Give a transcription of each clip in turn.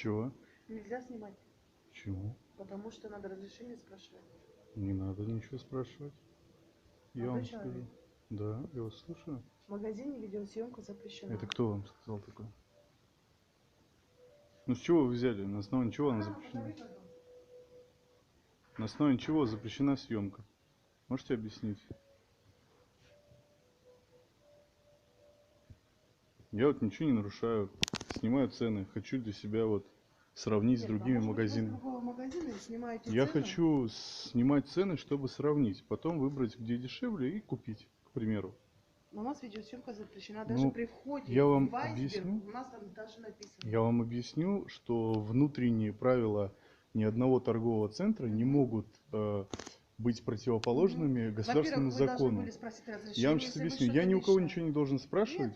Чего? Нельзя снимать. Почему? Потому что надо разрешение спрашивать. Не надо ничего спрашивать. Я вам скажу. Да, я вас слушаю. В магазине видеосъемка запрещена. Это кто вам сказал такое? Ну с чего вы взяли? На основании чего она запрещена? На основании чего запрещена съемка? Можете объяснить? Я вот ничего не нарушаю. Снимаю цены. Хочу для себя вот сравнить с другими магазинами. Я хочу снимать цены, чтобы сравнить. Потом выбрать, где дешевле, и купить, к примеру. Но у нас видеосъемка запрещена. Даже при входе я вам в Айсберг объясню, у нас там даже написано. Я вам объясню, что внутренние правила ни одного торгового центра не могут быть противоположными государственному закону. Я вам сейчас объясню. Я ни у кого ничего не должен спрашивать.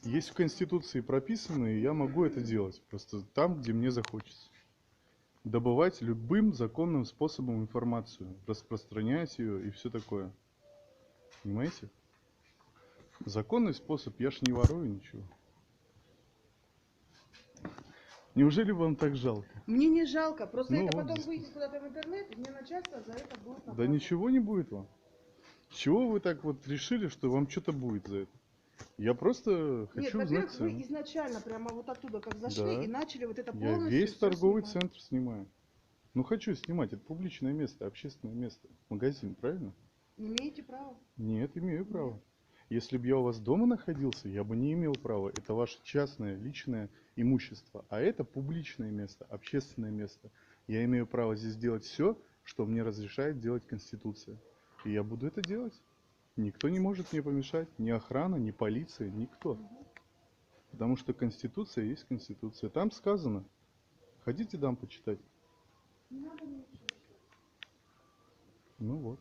Есть в Конституции прописано, и я могу это делать. Просто там, где мне захочется. Добывать любым законным способом информацию. Распространять ее и все такое. Понимаете? Законный способ. Я ж не ворую ничего. Неужели вам так жалко? Мне не жалко, просто Ну, это вот потом выйдет куда-то в интернет, и мне начальство за это будет наказывать. Да ничего не будет вам. С чего вы так вот решили, что вам что-то будет за это? Я просто хочу узнать цену. Вы изначально прямо вот оттуда как зашли и начали вот это полностью. Я весь торговый центр снимаю. Ну хочу снимать, это публичное место, общественное место. Магазин, правильно? Не имеете права? Нет, имею право. Если бы я у вас дома находился, я бы не имел права. Это ваше частное, личное имущество. А это публичное место, общественное место. Я имею право здесь делать все, что мне разрешает делать Конституция. И я буду это делать. Никто не может мне помешать. Ни охрана, ни полиция, никто. Потому что Конституция есть Конституция. Там сказано. Хотите дам почитать? Не надо ничего. Ну вот.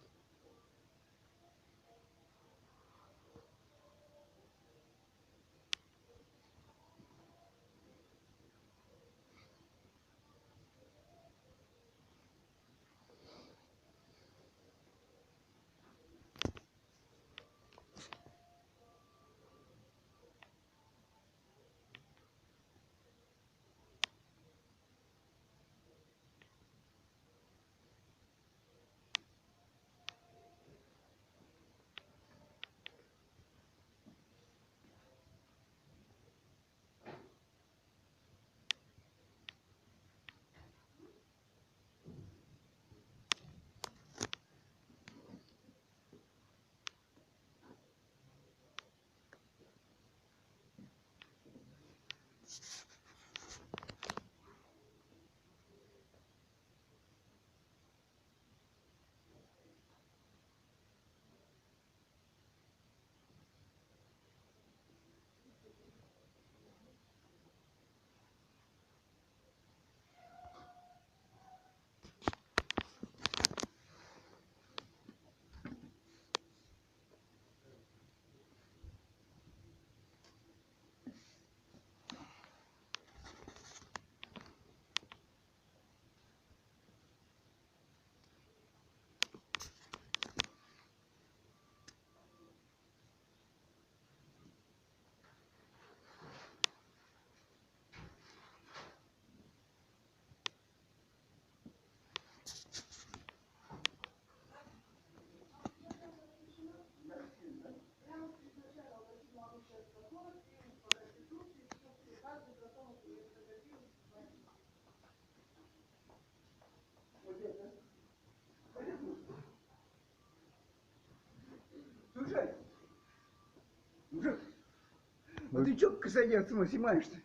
ты что, кстати, отсюда снимаешь-то?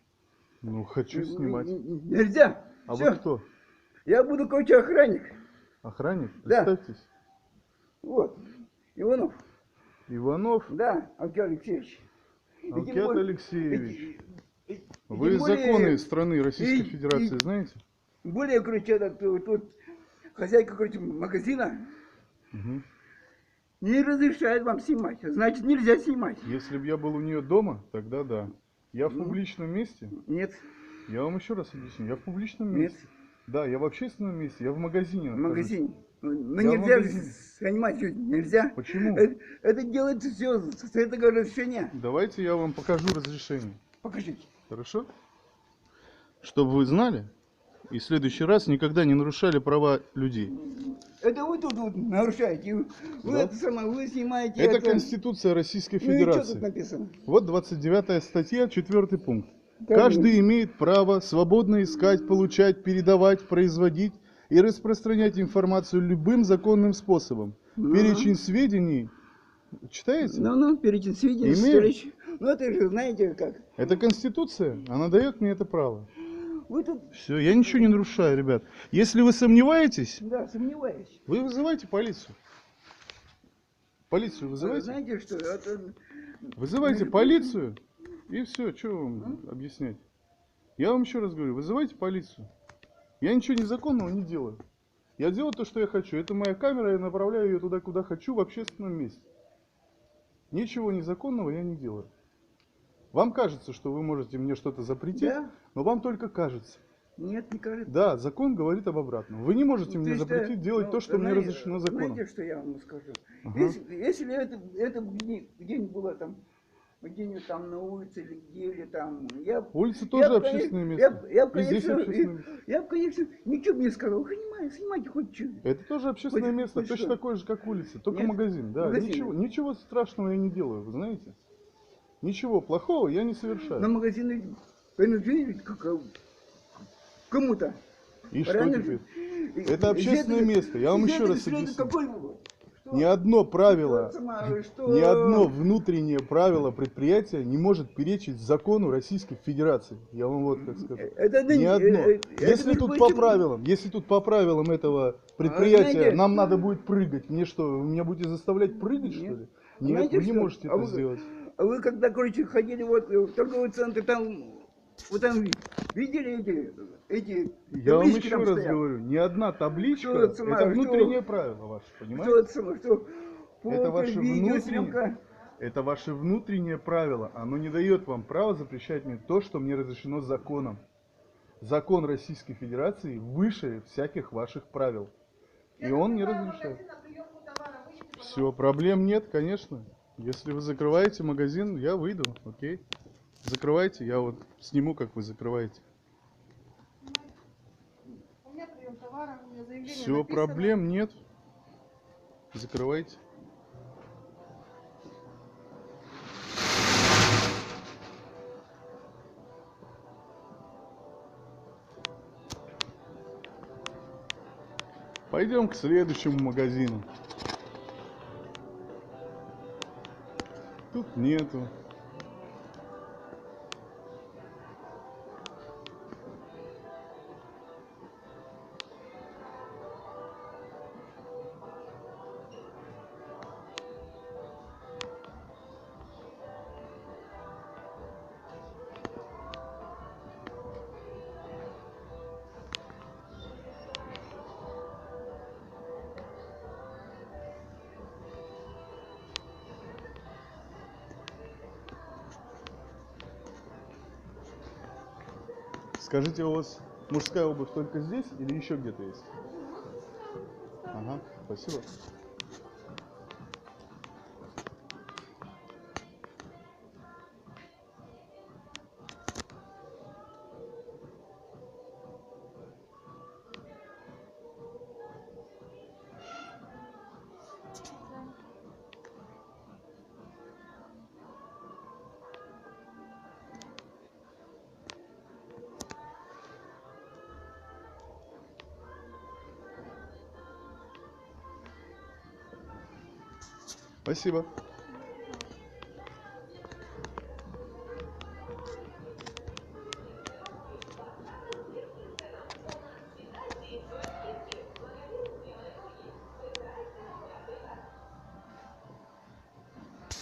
Ну, хочу снимать. Нельзя. А Всё. вы кто? Я буду, короче, охранник. Охранник? Да. Представьтесь. Вот. Иванов. Иванов Да, Алкей Алексеевич. Алкят Алексеевич. И Вы тем более- законы страны Российской и- Федерации и- знаете? Более, короче, тут хозяйка, короче, магазина Угу. не разрешает вам снимать. Значит, нельзя снимать. Если бы я был у нее дома, тогда да. Я в Ну. публичном месте. Нет, Я вам еще раз объясню. Я в публичном нет, месте. Да, я в общественном месте. Я в магазине в нахожусь. магазине. Но Я в нельзя магазине. снимать, нельзя. Почему? Это делается все с этого разрешения. Давайте я вам покажу разрешение. Покажите. Хорошо? Чтобы вы знали и в следующий раз никогда не нарушали права людей. Это вы тут вот нарушаете. Вы Да. это самое, вы снимаете. Это Конституция Российской Ну и что тут Федерации. написано? Вот 29 статья, 4 пункт. Да, Каждый имеет право свободно искать, получать, передавать, производить и распространять информацию любым законным способом. Ну. Перечень сведений. Читаете? Ну, перечень сведений. Имею. Ну, это же знаете как. Это Конституция, она дает мне это право. Вы тут, Все, я ничего не нарушаю, ребят. Если вы сомневаетесь, да, сомневаюсь. вы вызывайте полицию. Полицию вызывайте. Знаете что, это... Вызывайте полицию. И все, что вам объяснять. Я вам еще раз говорю, вызывайте полицию. Я ничего незаконного не делаю. Я делаю то, что я хочу. Это моя камера, я направляю ее туда, куда хочу, в общественном месте. Ничего незаконного я не делаю. Вам кажется, что вы можете мне что-то запретить, Да? но вам только кажется. Нет, не кажется. Да, закон говорит об обратном. Вы не можете мне запретить делать то, что мне разрешено законом. Знаете, что я вам скажу? Ага. Если это где-нибудь было там, где-нибудь там на улице или там... Улица тоже общественное место. И здесь общественное место. Я бы, конечно, ничего бы не сказал. Снимайте хоть что. Это тоже общественное Хоть- место, хоть точно что. такое же, как улица, только Нет? магазин. Да, Магазин. ничего страшного я не делаю, вы знаете. Ничего плохого я не совершаю. На магазины принадлежит кому-то. И что Правильно теперь? же? Это общественное место, я вам еще раз Следует объясню. какой вывод? Что- Ни одно правило, что- ни одно внутреннее правило предприятия не может перечить закону Российской Федерации. Я вам вот как скажу. Это Ни одно. Если тут по правилам этого предприятия знаете- нам надо будет прыгать, мне что, вы меня будете заставлять прыгать, что ли? Нет, Знаете вы не что? можете А это вы- сделать. А вы когда, короче, ходили вот в торговый центр, там, вот там видели эти Я вам таблички еще там раз стоят? говорю, ни одна табличка, Что это самое, это внутреннее что- правило ваше, Что понимаете? это самое, что фото, ваше видео, внутреннее. съемка. Это ваше внутреннее правило. Оно не дает вам права запрещать мне то, что мне разрешено законом. Закон Российской Федерации выше всяких ваших правил. И он не разрешает. Все, проблем нет, конечно. Если вы закрываете магазин, я выйду, окей. Закрывайте, я вот сниму, как вы закрываете. У меня прием товара, у меня заявление Все, написано. проблем нет. Закрывайте. Пойдем к следующему магазину. Тут нету. Скажите, у вас мужская обувь только здесь или еще где-то есть? Ага, спасибо. Спасибо.